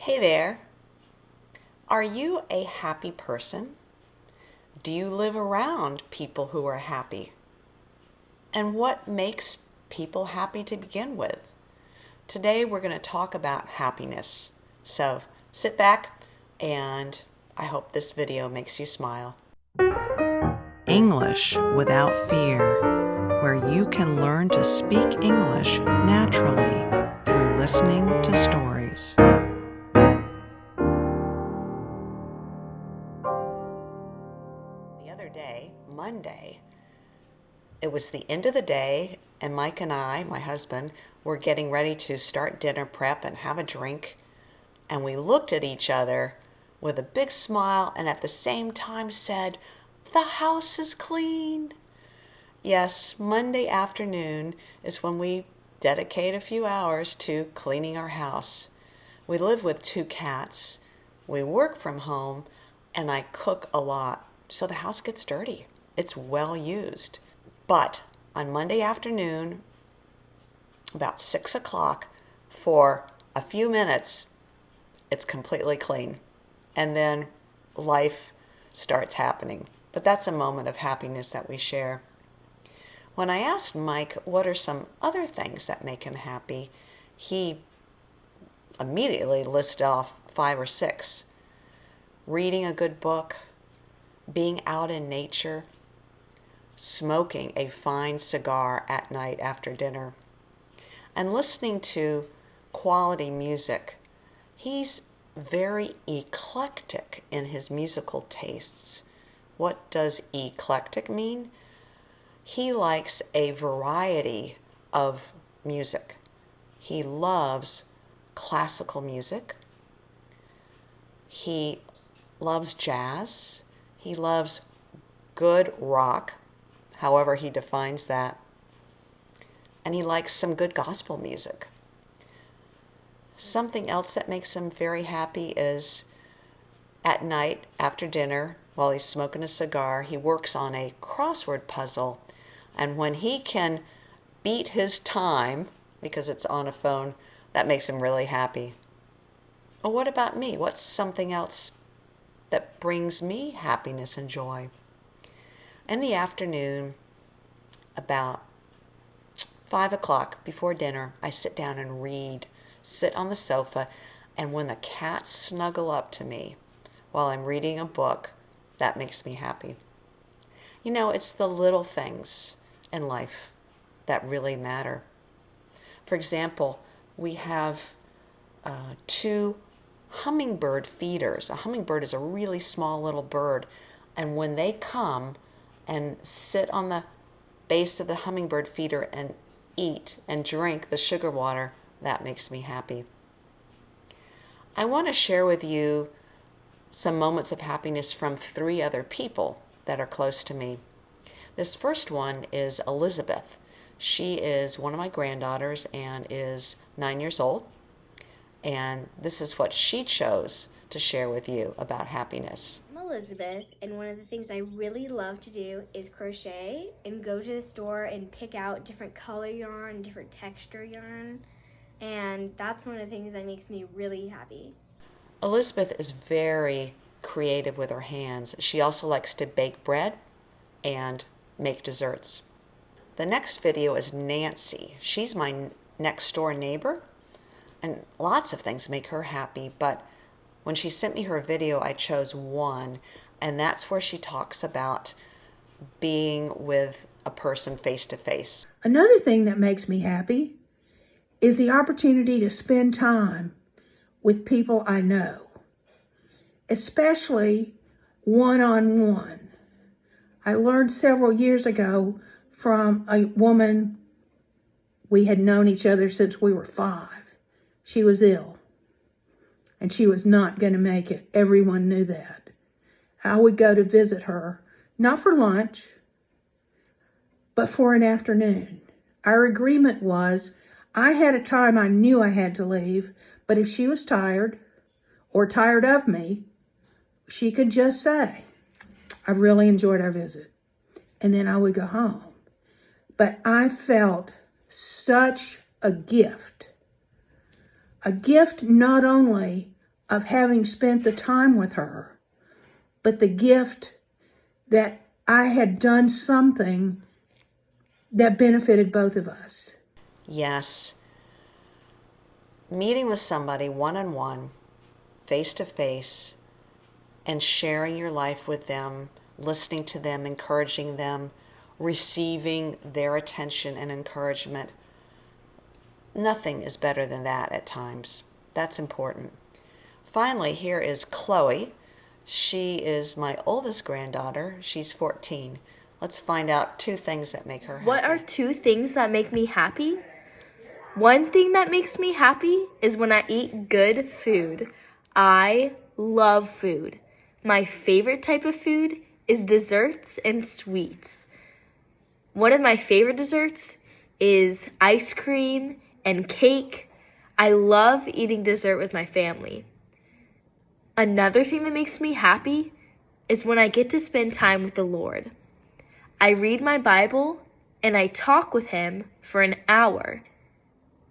Hey there. Are you a happy person? Do you live around people who are happy? And what makes people happy to begin with? Today we're going to talk about happiness. So sit back and I hope this video makes you smile. English without fear, where you can learn to speak English naturally through listening to stories. The other day, Monday, it was the end of the day, and Mike and I, my husband, were getting ready to start dinner prep and have a drink. And we looked at each other with a big smile and at the same time said, "The house is clean." Yes, Monday afternoon is when we dedicate a few hours to cleaning our house. We live with 2 cats. We work from home, and I cook a lot, so the house gets dirty. It's well used. But on Monday afternoon, about 6 o'clock, for a few minutes, it's completely clean. And then life starts happening. But that's a moment of happiness that we share. When I asked Mike what are some other things that make him happy, he immediately listed off 5 or 6. Reading a good book, being out in nature, smoking a fine cigar at night after dinner, and listening to quality music. He's very eclectic in his musical tastes. What does eclectic mean? He likes a variety of music. He loves classical music. He loves jazz. He loves good rock, however he defines that. And he likes some good gospel music. Something else that makes him very happy is at night after dinner, while he's smoking a cigar, he works on a crossword puzzle. And when he can beat his time, because it's on a phone, that makes him really happy. Well, what about me? What's something else that brings me happiness and joy? In the afternoon, about 5 o'clock before dinner, I sit down and read, sit on the sofa, and when the cats snuggle up to me while I'm reading a book, that makes me happy. You know, it's the little things in life that really matter. For example, we have 2 hummingbird feeders. A hummingbird is a really small little bird, and when they come and sit on the base of the hummingbird feeder and eat and drink the sugar water, that makes me happy. I want to share with you some moments of happiness from 3 other people that are close to me. This first one is Elizabeth. She is one of my granddaughters and is 9 years old. And this is what she chose to share with you about happiness. I'm Elizabeth, and one of the things I really love to do is crochet and go to the store and pick out different color yarn, different texture yarn, and that's one of the things that makes me really happy. Elizabeth is very creative with her hands. She also likes to bake bread and make desserts. The next video is Nancy. She's my next door neighbor, and lots of things make her happy, but when she sent me her video, I chose one, and that's where she talks about being with a person face to face. Another thing that makes me happy is the opportunity to spend time with people I know, especially one-on-one. I learned several years ago from a woman, we had known each other since we were 5. She was ill, and she was not going to make it. Everyone knew that. I would go to visit her, not for lunch, but for an afternoon. Our agreement was I had a time I knew I had to leave, but if she was tired or tired of me, she could just say, "I really enjoyed our visit." And then I would go home. But I felt such a gift not only of having spent the time with her, but the gift that I had done something that benefited both of us. Yes. Meeting with somebody one-on-one, face-to-face, and sharing your life with them, listening to them, encouraging them, receiving their attention and encouragement. Nothing is better than that at times. That's important. Finally, here is Chloe. She is my oldest granddaughter. She's 14. Let's find out 2 things that make her happy. What are 2 things that make me happy? One thing that makes me happy is when I eat good food. I love food. My favorite type of food is desserts and sweets. One of my favorite desserts is ice cream and cake. I love eating dessert with my family. Another thing that makes me happy is when I get to spend time with the Lord. I read my Bible and I talk with Him for an hour,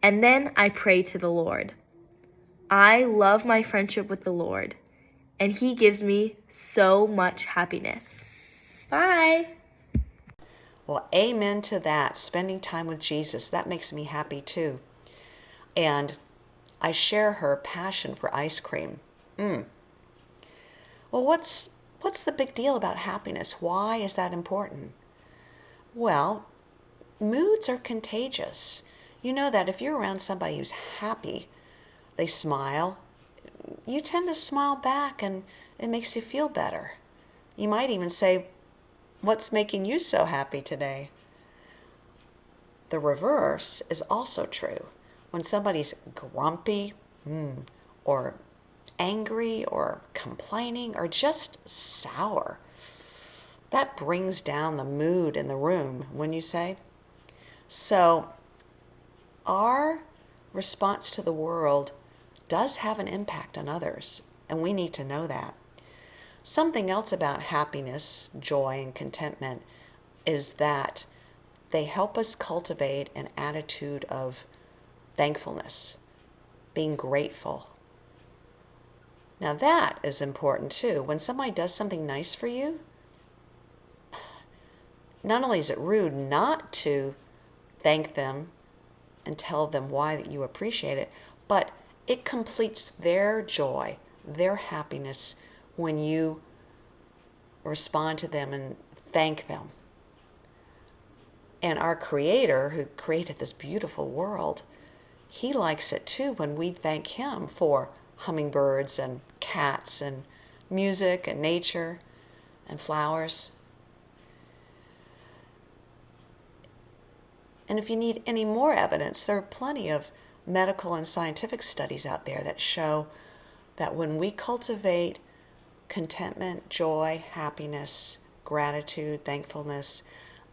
and then I pray to the Lord. I love my friendship with the Lord, and He gives me so much happiness. Bye. Well, amen to that. Spending time with Jesus, that makes me happy too. And I share her passion for ice cream. Well, what's the big deal about happiness? Why is that important? Well, moods are contagious. You know that if you're around somebody who's happy, they smile, you tend to smile back and it makes you feel better. You might even say, "What's making you so happy today?" The reverse is also true. When somebody's grumpy, or angry or complaining or just sour, that brings down the mood in the room, wouldn't you say? So our response to the world does have an impact on others, and we need to know that. Something else about happiness, joy, and contentment is that they help us cultivate an attitude of thankfulness, being grateful. Now that is important too. When somebody does something nice for you, not only is it rude not to thank them and tell them why that you appreciate it, but it completes their joy, their happiness when you respond to them and thank them. And our Creator, who created this beautiful world, He likes it too when we thank Him for hummingbirds and cats and music and nature and flowers. And if you need any more evidence, there are plenty of medical and scientific studies out there that show that when we cultivate contentment, joy, happiness, gratitude, thankfulness,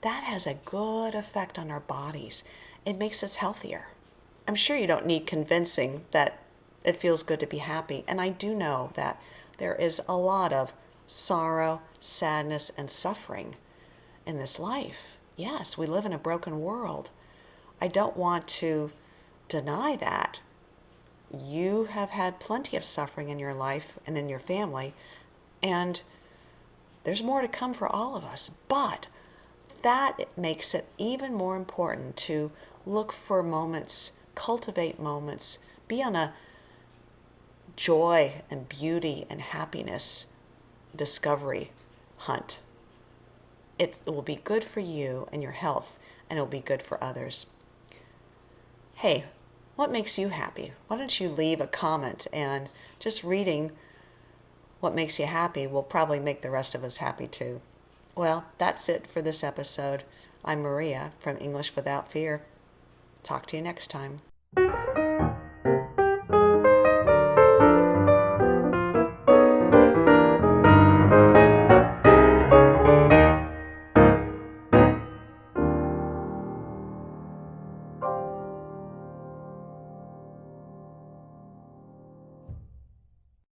that has a good effect on our bodies. It makes us healthier. I'm sure you don't need convincing that it feels good to be happy. And I do know that there is a lot of sorrow, sadness, and suffering in this life. Yes, we live in a broken world. I don't want to deny that. You have had plenty of suffering in your life and in your family, and there's more to come for all of us. But that makes it even more important to look for moments, cultivate moments, be on a joy and beauty and happiness discovery hunt. It will be good for you and your health, and it will be good for others. Hey, what makes you happy? Why don't you leave a comment, and just reading what makes you happy will probably make the rest of us happy too. Well, that's it for this episode. I'm Maria from English Without Fear. Talk to you next time.